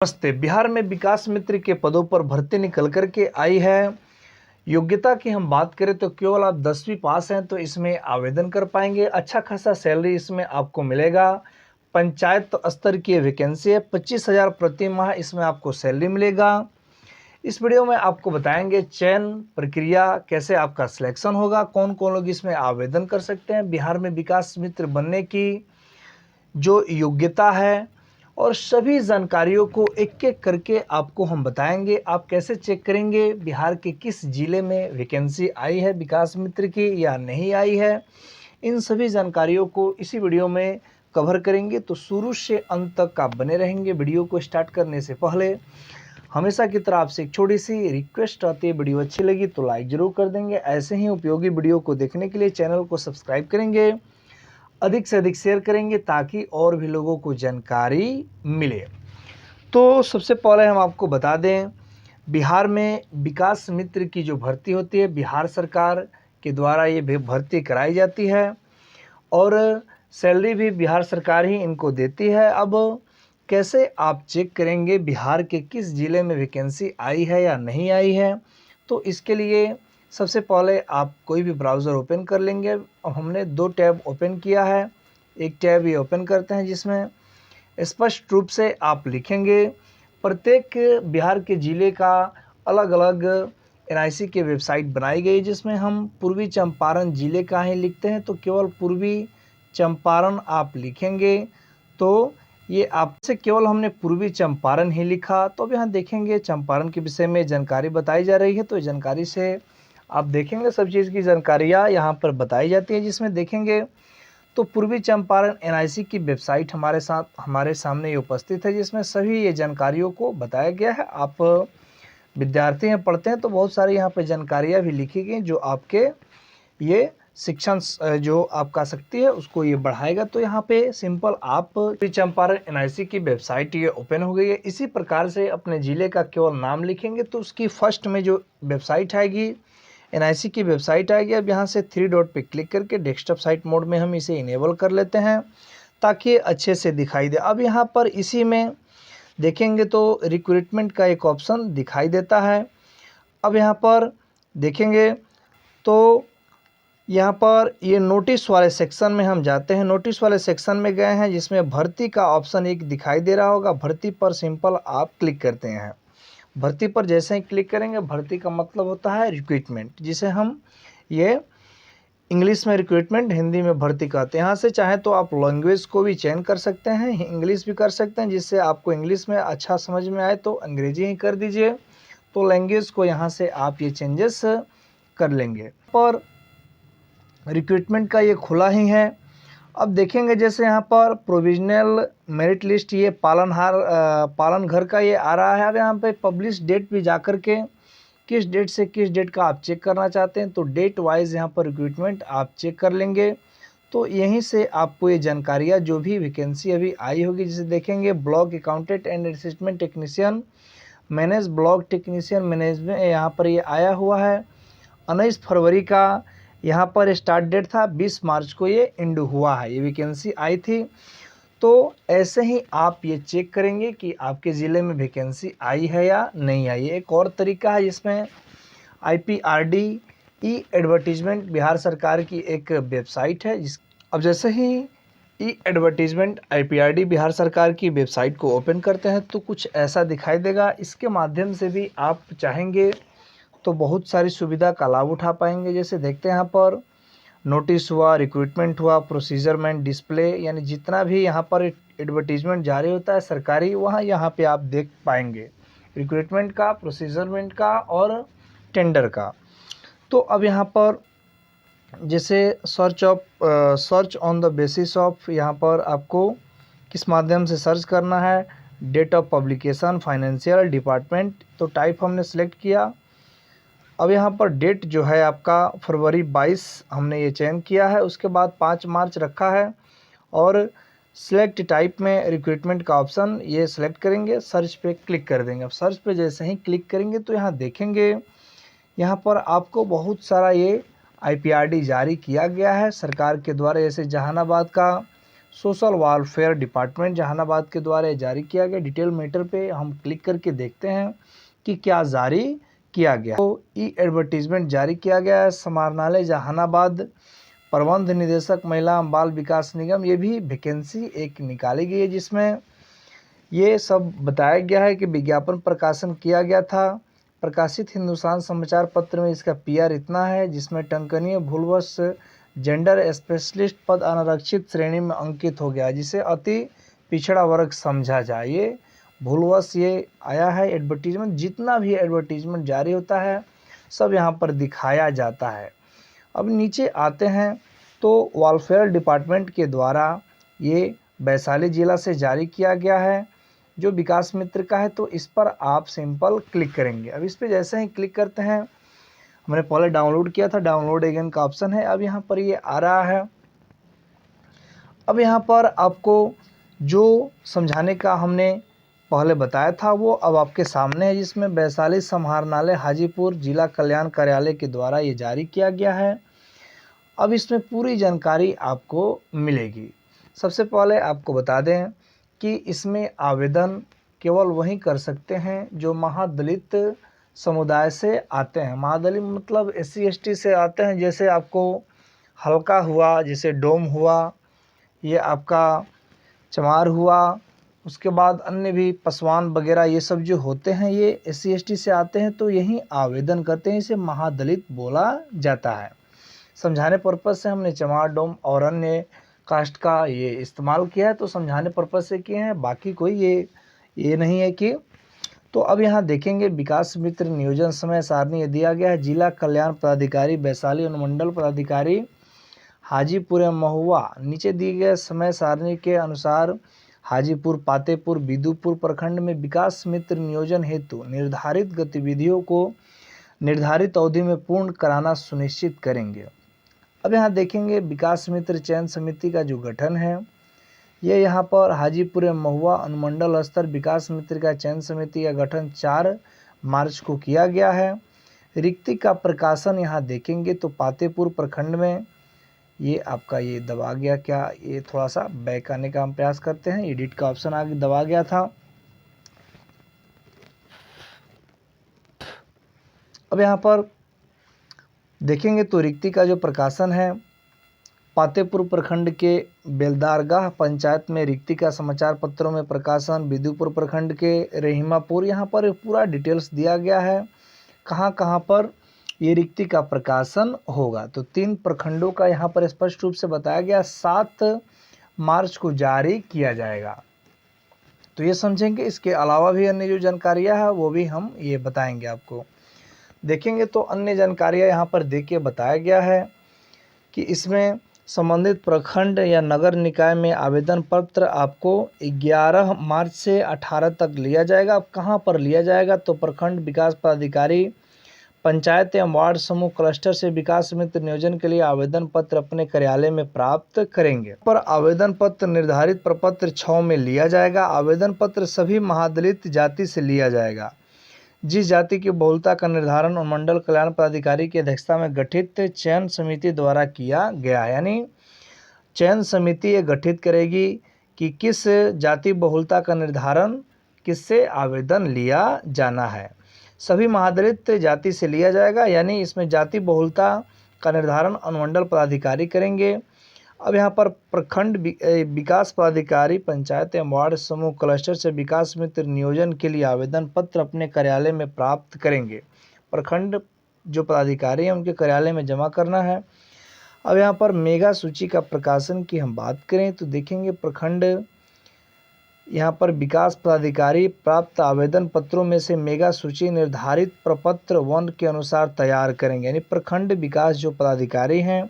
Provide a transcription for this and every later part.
नमस्ते। बिहार में विकास मित्र के पदों पर भर्ती निकल कर के आई है। योग्यता की हम बात करें तो केवल आप 10वीं पास हैं तो इसमें आवेदन कर पाएंगे। अच्छा खासा सैलरी इसमें आपको मिलेगा। पंचायत स्तर की वैकेंसी है। 25,000 प्रति माह इसमें आपको सैलरी मिलेगा। इस वीडियो में आपको बताएंगे चयन प्रक्रिया, कैसे आपका सिलेक्शन होगा, कौन कौन लोग इसमें आवेदन कर सकते हैं, बिहार में विकास मित्र बनने की जो योग्यता है, और सभी जानकारियों को एक एक करके आपको हम बताएंगे। आप कैसे चेक करेंगे बिहार के किस जिले में वैकेंसी आई है विकास मित्र की या नहीं आई है, इन सभी जानकारियों को इसी वीडियो में कवर करेंगे। तो शुरू से अंत तक आप बने रहेंगे। वीडियो को स्टार्ट करने से पहले हमेशा की तरह आपसे एक छोटी सी रिक्वेस्ट आती है, वीडियो अच्छी लगी तो लाइक ज़रूर कर देंगे। ऐसे ही उपयोगी वीडियो को देखने के लिए चैनल को सब्सक्राइब करेंगे, अधिक से अधिक शेयर करेंगे ताकि और भी लोगों को जानकारी मिले। तो सबसे पहले हम आपको बता दें, बिहार में विकास मित्र की जो भर्ती होती है बिहार सरकार के द्वारा ये भर्ती कराई जाती है और सैलरी भी बिहार सरकार ही इनको देती है। अब कैसे आप चेक करेंगे बिहार के किस ज़िले में वैकेंसी आई है या नहीं आई है, तो इसके लिए सबसे पहले आप कोई भी ब्राउज़र ओपन कर लेंगे। अब हमने 2 टैब ओपन किया है। एक टैब ये ओपन करते हैं जिसमें स्पष्ट रूप से आप लिखेंगे। प्रत्येक बिहार के ज़िले का अलग अलग एनआईसी की वेबसाइट बनाई गई, जिसमें हम पूर्वी चंपारण ज़िले का ही लिखते हैं तो केवल पूर्वी चंपारण आप लिखेंगे। तो ये आपसे केवल हमने पूर्वी चंपारण ही लिखा। तो अब यहाँ देखेंगे चंपारण के विषय में जानकारी बताई जा रही है। तो जानकारी से आप देखेंगे सब चीज़ की जानकारियाँ यहाँ पर बताई जाती है, जिसमें देखेंगे तो पूर्वी चंपारण एनआईसी की वेबसाइट हमारे सामने ये उपस्थित है, जिसमें सभी ये जानकारियों को बताया गया है। आप विद्यार्थी हैं, पढ़ते हैं तो बहुत सारी यहाँ पे जानकारियाँ भी लिखी गई जो आपके ये शिक्षण जो आपका शक्ति है उसको ये बढ़ाएगा। तो यहाँ पे सिंपल आप पूर्वी चंपारण एनआईसी की वेबसाइट ये ओपन हो गई है। इसी प्रकार से अपने ज़िले का केवल नाम लिखेंगे तो उसकी फर्स्ट में जो वेबसाइट आएगी एनआईसी की वेबसाइट आएगी। अब यहाँ से 3 डॉट पे क्लिक करके डेस्कटॉप साइट मोड में हम इसे इनेबल कर लेते हैं ताकि अच्छे से दिखाई दे। अब यहाँ पर इसी में देखेंगे तो रिक्रूटमेंट का एक ऑप्शन दिखाई देता है। अब यहाँ पर देखेंगे तो यहाँ पर ये नोटिस वाले सेक्शन में हम जाते हैं। नोटिस वाले सेक्शन में गए हैं, जिसमें भर्ती का ऑप्शन एक दिखाई दे रहा होगा। भर्ती पर सिंपल आप क्लिक करते हैं। भर्ती पर जैसे ही क्लिक करेंगे, भर्ती का मतलब होता है रिक्रूटमेंट, जिसे हम ये इंग्लिश में रिक्रूटमेंट, हिंदी में भर्ती कहते हैं। यहाँ से चाहे तो आप लैंग्वेज को भी चयन कर सकते हैं, इंग्लिश भी कर सकते हैं। जिससे आपको इंग्लिश में अच्छा समझ में आए तो अंग्रेजी ही कर दीजिए। तो लैंग्वेज को यहाँ से आप ये चेंजेस कर लेंगे। और रिक्रूटमेंट का ये खुला ही है। अब देखेंगे जैसे यहाँ पर प्रोविजनल मेरिट लिस्ट ये पालन घर का ये आ रहा है। अब यहाँ पे पब्लिश डेट भी जाकर के किस डेट से किस डेट का आप चेक करना चाहते हैं तो डेट वाइज यहाँ पर रिक्रूटमेंट आप चेक कर लेंगे। तो यहीं से आपको ये जानकारियाँ जो भी वैकेंसी अभी आई होगी, जिसे देखेंगे block accountant and assistant technician manage, block technician management, यहाँ पर ये आया हुआ है। 19 फरवरी का यहाँ पर स्टार्ट डेट था, 20 मार्च को ये एंड हुआ है, ये वैकेंसी आई थी। तो ऐसे ही आप ये चेक करेंगे कि आपके ज़िले में वैकेंसी आई है या नहीं आई है। एक और तरीका है, जिसमें IPRD ई एडवर्टीजमेंट बिहार सरकार की एक वेबसाइट है। अब जैसे ही ई एडवर्टीजमेंट IPRD बिहार सरकार की वेबसाइट को ओपन करते हैं तो कुछ ऐसा दिखाई देगा। इसके माध्यम से भी आप चाहेंगे तो बहुत सारी सुविधा का लाभ उठा पाएंगे। जैसे देखते हैं यहाँ पर नोटिस हुआ, रिक्रूटमेंट हुआ, प्रोसीजरमेंट, डिस्प्ले, यानी जितना भी यहाँ पर एडवर्टीजमेंट जारी होता है सरकारी, वहाँ यहाँ पे आप देख पाएंगे रिक्रूटमेंट का, प्रोसीजरमेंट का और टेंडर का। तो अब यहाँ पर जैसे search on the basis of, यहाँ पर आपको किस माध्यम से सर्च करना है, date of publication, financial department, तो टाइप हमने सेलेक्ट किया। अब यहाँ पर डेट जो है आपका फरवरी 22 हमने ये चयन किया है। उसके बाद 5 मार्च रखा है और सिलेक्ट टाइप में रिक्रूटमेंट का ऑप्शन ये सिलेक्ट करेंगे, सर्च पे क्लिक कर देंगे। अब सर्च पे जैसे ही क्लिक करेंगे तो यहाँ देखेंगे यहाँ पर आपको बहुत सारा ये IPRD जारी किया गया है सरकार के द्वारा। जैसे जहानाबाद का सोशल वेलफेयर डिपार्टमेंट जहानाबाद के द्वारा जारी किया गया। डिटेल मैटर पे हम क्लिक करके देखते हैं कि क्या जारी किया गया। तो ई एडवर्टीजमेंट जारी किया गया है। समाहरणालय जहानाबाद प्रबंध निदेशक महिला बाल विकास निगम, ये भी वैकेंसी एक निकाली गई है जिसमें ये सब बताया गया है कि विज्ञापन प्रकाशन किया गया था। प्रकाशित हिंदुस्तान समाचार पत्र में इसका पीआर इतना है, जिसमें टंकनीय भूलवश जेंडर स्पेशलिस्ट पद अनारक्षित श्रेणी में अंकित हो गया, जिसे अति पिछड़ा वर्ग समझा जाए। ये भूलवश ये आया है एडवर्टीजमेंट। जितना भी एडवर्टीजमेंट जारी होता है सब यहाँ पर दिखाया जाता है। अब नीचे आते हैं तो वेलफेयर डिपार्टमेंट के द्वारा ये वैशाली जिला से जारी किया गया है, जो विकास मित्र का है। तो इस पर आप सिंपल क्लिक करेंगे। अब इस पर जैसे ही क्लिक करते हैं, हमने पहले डाउनलोड किया था, डाउनलोड अगेन का ऑप्शन है। अब यहाँ पर ये आ रहा है। अब यहाँ पर आपको जो समझाने का हमने पहले बताया था वो अब आपके सामने है, जिसमें वैशाली समाहरणालय हाजीपुर जिला कल्याण कार्यालय के द्वारा ये जारी किया गया है। अब इसमें पूरी जानकारी आपको मिलेगी। सबसे पहले आपको बता दें कि इसमें आवेदन केवल वही कर सकते हैं जो महादलित समुदाय से आते हैं। महादलित मतलब SC ST से आते हैं, जैसे आपको हल्का हुआ, जैसे डोम हुआ, ये आपका चमार हुआ, उसके बाद अन्य भी पसवान वगैरह ये सब जो होते हैं ये SC ST से आते हैं, तो यही आवेदन करते हैं। इसे महादलित बोला जाता है। समझाने पर्पज़ से हमने चमार, डोम और अन्य कास्ट का ये इस्तेमाल किया है, तो समझाने पर्पज़ से किए हैं, बाकी कोई ये नहीं है कि। तो अब यहाँ देखेंगे विकास मित्र नियोजन समय सारणी दिया गया है। जिला कल्याण पदाधिकारी वैशाली, अनुमंडल पदाधिकारी हाजीपुर एवं महुआ। नीचे दिए गए समय सारणी के अनुसार हाजीपुर, पातेपुर, बिदुपुर प्रखंड में विकास मित्र नियोजन हेतु निर्धारित गतिविधियों को निर्धारित अवधि में पूर्ण कराना सुनिश्चित करेंगे। अब यहाँ देखेंगे विकास मित्र चयन समिति का जो गठन है, ये यहाँ पर हाजीपुर एवं महुआ अनुमंडल स्तर विकास मित्र का चयन समिति का गठन 4 मार्च को किया गया है। रिक्ति का प्रकाशन यहाँ देखेंगे तो पातेपुर प्रखंड में ये आपका ये दबा गया, क्या ये थोड़ा सा बैक आने का हम प्रयास करते हैं, एडिट का ऑप्शन आगे दबा गया था। अब यहाँ पर देखेंगे तो रिक्ति का जो प्रकाशन है, पातेपुर प्रखंड के बेलदारगाह पंचायत में रिक्ति का समाचार पत्रों में प्रकाशन, बिदुपुर प्रखंड के रहीमापुर, यहाँ पर पूरा डिटेल्स दिया गया है कहाँ कहाँ पर ये रिक्ति का प्रकाशन होगा। तो 3 प्रखंडों का यहाँ पर स्पष्ट रूप से बताया गया। 7 मार्च को जारी किया जाएगा। तो ये समझेंगे। इसके अलावा भी अन्य जो जानकारियाँ हैं वो भी हम ये बताएंगे आपको। देखेंगे तो अन्य जानकारियाँ यहाँ पर दे के बताया गया है कि इसमें संबंधित प्रखंड या नगर निकाय में आवेदन पत्र आपको 11 मार्च से 18 तक लिया जाएगा। अब कहाँ पर लिया जाएगा, तो प्रखंड विकास पदाधिकारी पंचायत एवं वार्ड समूह क्लस्टर से विकास मित्र नियोजन के लिए आवेदन पत्र अपने कार्यालय में प्राप्त करेंगे। पर आवेदन पत्र निर्धारित प्रपत्र 6 में लिया जाएगा। आवेदन पत्र सभी महादलित जाति से लिया जाएगा। जिस जाति की बहुलता का निर्धारण अनुमंडल कल्याण पदाधिकारी की अध्यक्षता में गठित चयन समिति द्वारा किया गया है। यानी चयन समिति ये गठित करेगी कि किस जाति बहुलता का निर्धारण किससे आवेदन लिया जाना है। सभी महादलित जाति से लिया जाएगा, यानी इसमें जाति बहुलता का निर्धारण अनुमंडल पदाधिकारी करेंगे। अब यहाँ पर प्रखंड विकास पदाधिकारी पंचायत एवं वार्ड समूह क्लस्टर से विकास मित्र नियोजन के लिए आवेदन पत्र अपने कार्यालय में प्राप्त करेंगे। प्रखंड जो पदाधिकारी हैं उनके कार्यालय में जमा करना है। अब यहाँ पर मेगा सूची का प्रकाशन की हम बात करें तो देखेंगे प्रखंड यहाँ पर विकास पदाधिकारी प्राप्त आवेदन पत्रों में से मेगा सूची निर्धारित प्रपत्र 1 के अनुसार तैयार करेंगे। यानी प्रखंड विकास जो पदाधिकारी हैं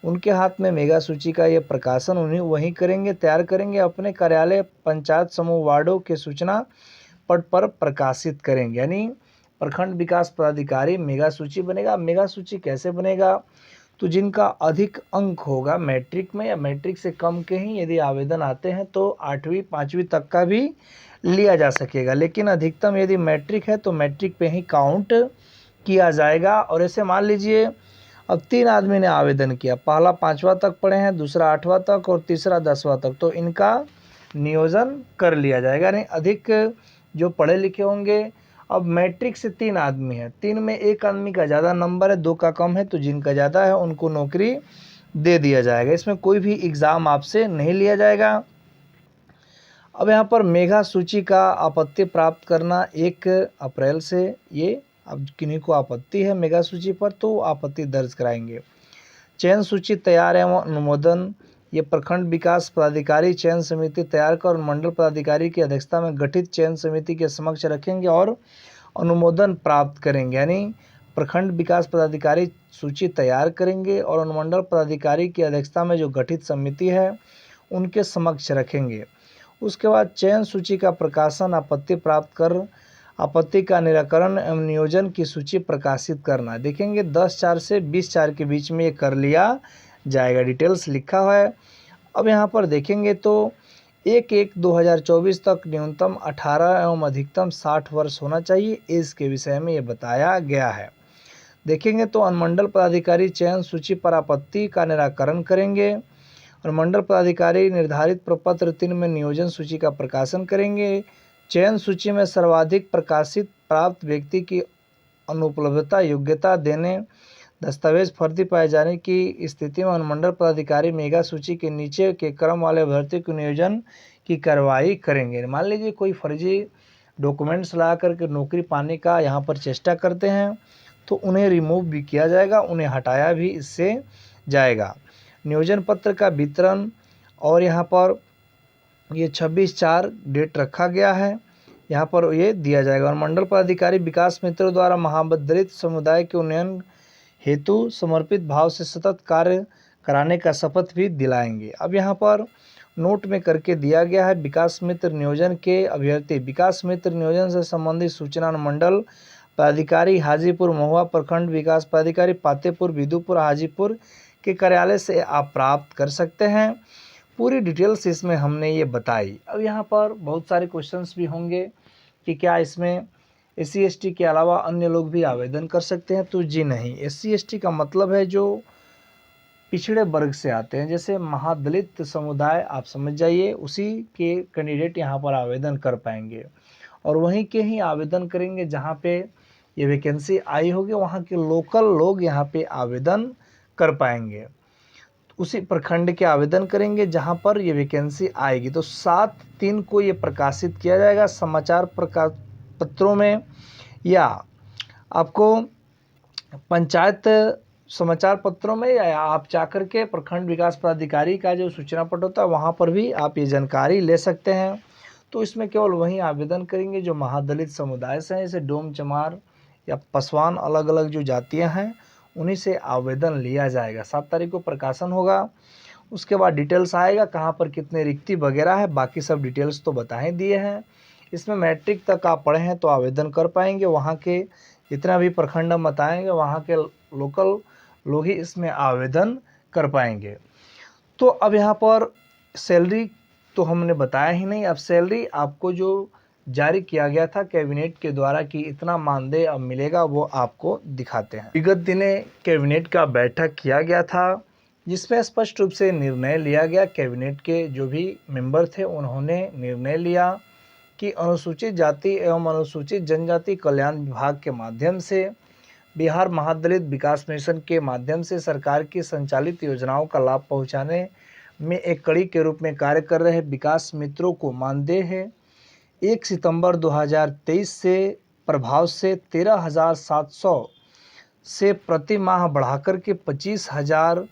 उनके हाथ में मेगा सूची का ये प्रकाशन वही करेंगे, तैयार करेंगे, अपने कार्यालय पंचायत समूह वार्डों के सूचना पट पर प्रकाशित करेंगे। यानी प्रखंड विकास पदाधिकारी मेगा सूची बनेगा। मेगा सूची कैसे बनेगा, तो जिनका अधिक अंक होगा मैट्रिक में या मैट्रिक से कम के ही यदि आवेदन आते हैं तो 8वीं 5वीं तक का भी लिया जा सकेगा, लेकिन अधिकतम यदि मैट्रिक है तो मैट्रिक पे ही काउंट किया जाएगा। और ऐसे मान लीजिए अब 3 आदमी ने आवेदन किया, पहला 5वां तक पढ़े हैं, दूसरा 8वां तक और तीसरा 10वां तक, तो इनका नियोजन कर लिया जाएगा। यानी अधिक जो पढ़े लिखे होंगे। अब मैट्रिक से 3 आदमी हैं, 3 में एक आदमी का ज़्यादा नंबर है, 2 का कम है, तो जिनका ज़्यादा है उनको नौकरी दे दिया जाएगा। इसमें कोई भी एग्ज़ाम आपसे नहीं लिया जाएगा। अब यहाँ पर मेधा सूची का आपत्ति प्राप्त करना 1 अप्रैल से, ये अब किन्हीं को आपत्ति है मेगा सूची पर तो आपत्ति दर्ज कराएंगे। चयन सूची तैयार एवं अनुमोदन, ये प्रखंड विकास पदाधिकारी चयन समिति तैयार कर मंडल पदाधिकारी की अध्यक्षता में गठित चयन समिति के समक्ष रखेंगे और अनुमोदन प्राप्त करेंगे। यानी प्रखंड विकास पदाधिकारी सूची तैयार करेंगे और अनुमंडल पदाधिकारी की अध्यक्षता में जो गठित समिति है उनके समक्ष रखेंगे। उसके बाद चयन सूची का प्रकाशन, आपत्ति प्राप्त कर आपत्ति का निराकरण एवं नियोजन की सूची प्रकाशित करना। देखेंगे 10/4 से 20/4 के बीच में ये कर लिया जाएगा, डिटेल्स लिखा हुआ है। अब यहाँ पर देखेंगे तो 1/1/2024 तक न्यूनतम 18 एवं अधिकतम 60 वर्ष होना चाहिए, एज के विषय में ये बताया गया है। देखेंगे तो अनुमंडल पदाधिकारी चयन सूची पर आपत्ति का निराकरण करेंगे और मंडल पदाधिकारी निर्धारित प्रपत्र 3 में नियोजन सूची का प्रकाशन करेंगे। चयन सूची में सर्वाधिक प्रकाशित प्राप्त व्यक्ति की अनुपलब्धता योग्यता देने दस्तावेज फर्जी पाए जाने की स्थिति में अनुमंडल पदाधिकारी मेगा सूची के नीचे के क्रम वाले अभ्यर्थी को नियोजन की कार्रवाई करेंगे। मान लीजिए कोई फर्जी डॉक्यूमेंट्स ला करके नौकरी पाने का यहाँ पर चेष्टा करते हैं तो उन्हें रिमूव भी किया जाएगा, उन्हें हटाया भी इससे जाएगा। नियोजन पत्र का वितरण और यहाँ पर ये 26/4 डेट रखा गया है, यहाँ पर ये दिया जाएगा। और मंडल पदाधिकारी विकास मित्रों द्वारा महादलित समुदाय के उन्नयन हेतु समर्पित भाव से सतत कार्य कराने का शपथ भी दिलाएंगे। अब यहाँ पर नोट में करके दिया गया है, विकास मित्र नियोजन के अभ्यर्थी विकास मित्र नियोजन से संबंधित सूचना मंडल पदाधिकारी हाजीपुर महुआ, प्रखंड विकास पदाधिकारी पातेपुर, विदुपुर, हाजीपुर के कार्यालय से आप प्राप्त कर सकते हैं। पूरी डिटेल्स इसमें हमने ये बताई। अब यहाँ पर बहुत सारे क्वेश्चंस भी होंगे कि क्या इसमें SC ST के अलावा अन्य लोग भी आवेदन कर सकते हैं, तो जी नहीं। SC ST का मतलब है जो पिछड़े वर्ग से आते हैं, जैसे महादलित समुदाय आप समझ जाइए, उसी के कैंडिडेट यहाँ पर आवेदन कर पाएंगे और वहीं के ही आवेदन करेंगे जहाँ पे ये वैकेंसी आई होगी, वहाँ के लोकल लोग यहाँ पे आवेदन कर पाएंगे। उसी प्रखंड के आवेदन करेंगे जहां पर ये वैकेंसी आएगी। तो 7/3 को ये प्रकाशित किया जाएगा समाचार पत्रों में, या आपको पंचायत समाचार पत्रों में, या आप जाकर के प्रखंड विकास पदाधिकारी का जो सूचना पट होता है वहाँ पर भी आप ये जानकारी ले सकते हैं। तो इसमें केवल वही आवेदन करेंगे जो महादलित समुदाय से हैं, जैसे डोम, चमार या पसवान, अलग अलग जो जातियाँ हैं उन्हीं से आवेदन लिया जाएगा। 7 तारीख को प्रकाशन होगा। उसके बाद डिटेल्स आएगा कहाँ पर कितने रिक्ति वगैरह है, बाकी सब डिटेल्स तो बता ही दिए हैं। इसमें मैट्रिक तक आप पढ़े हैं तो आवेदन कर पाएंगे, वहाँ के जितना भी प्रखंड हम बताएंगे वहाँ के लोकल लोग ही इसमें आवेदन कर पाएंगे। तो अब यहाँ पर सैलरी तो हमने बताया ही नहीं, अब सैलरी आपको जो जारी किया गया था कैबिनेट के द्वारा कि इतना मानदेय अब मिलेगा वो आपको दिखाते हैं। विगत दिने कैबिनेट का बैठक किया गया था जिसमें स्पष्ट रूप से निर्णय लिया गया, कैबिनेट के जो भी मेंबर थे उन्होंने निर्णय लिया कि अनुसूचित जाति एवं अनुसूचित जनजाति कल्याण विभाग के माध्यम से बिहार महादलित विकास मिशन के माध्यम से सरकार की संचालित योजनाओं का लाभ पहुंचाने में एक कड़ी के रूप में कार्य कर रहे विकास मित्रों को मानदेय है 1 सितंबर 2023 से प्रभाव से 13,700 से प्रति माह बढ़ाकर के 25,000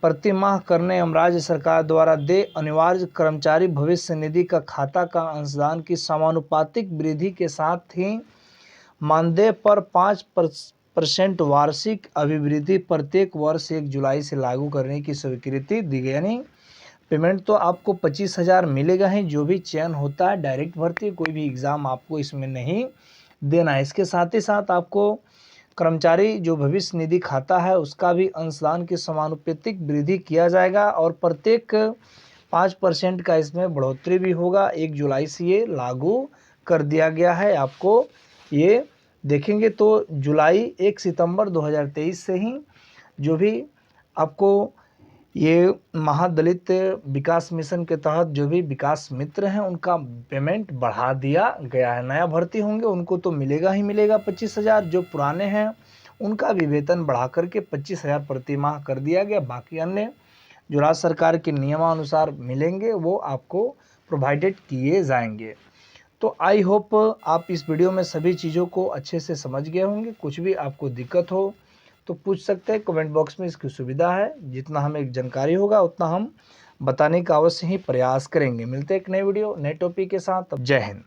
प्रति माह करने एवं राज्य सरकार द्वारा दे अनिवार्य कर्मचारी भविष्य निधि का खाता का अंशदान की समानुपातिक वृद्धि के साथ ही मानदेय पर 5% वार्षिक अभिवृद्धि प्रत्येक वर्ष 1 जुलाई से लागू करने की स्वीकृति दी गई। यानी पेमेंट तो आपको 25,000 मिलेगा ही, जो भी चयन होता है डायरेक्ट भर्ती, कोई भी एग्ज़ाम आपको इसमें नहीं देना है। इसके साथ ही साथ आपको कर्मचारी जो भविष्य निधि खाता है उसका भी अंशदान की समानुपातिक वृद्धि किया जाएगा और प्रत्येक 5% का इसमें बढ़ोतरी भी होगा। 1 जुलाई से ये लागू कर दिया गया है। आपको ये देखेंगे तो जुलाई 1 सितंबर 2023 से ही जो भी आपको ये महादलित विकास मिशन के तहत जो भी विकास मित्र हैं उनका पेमेंट बढ़ा दिया गया है। नया भर्ती होंगे उनको तो मिलेगा ही मिलेगा 25,000, जो पुराने हैं उनका भी वेतन बढ़ा करके 25,000 प्रति माह कर दिया गया। बाकी अन्य जो राज्य सरकार के नियमानुसार मिलेंगे वो आपको प्रोवाइडेड किए जाएंगे। तो आई होप आप इस वीडियो में सभी चीज़ों को अच्छे से समझ गए होंगे। कुछ भी आपको दिक्कत हो तो पूछ सकते हैं, कमेंट बॉक्स में इसकी सुविधा है। जितना हमें जानकारी होगा उतना हम बताने का अवश्य ही प्रयास करेंगे। मिलते हैं एक नए वीडियो नए टॉपिक के साथ। जय हिंद।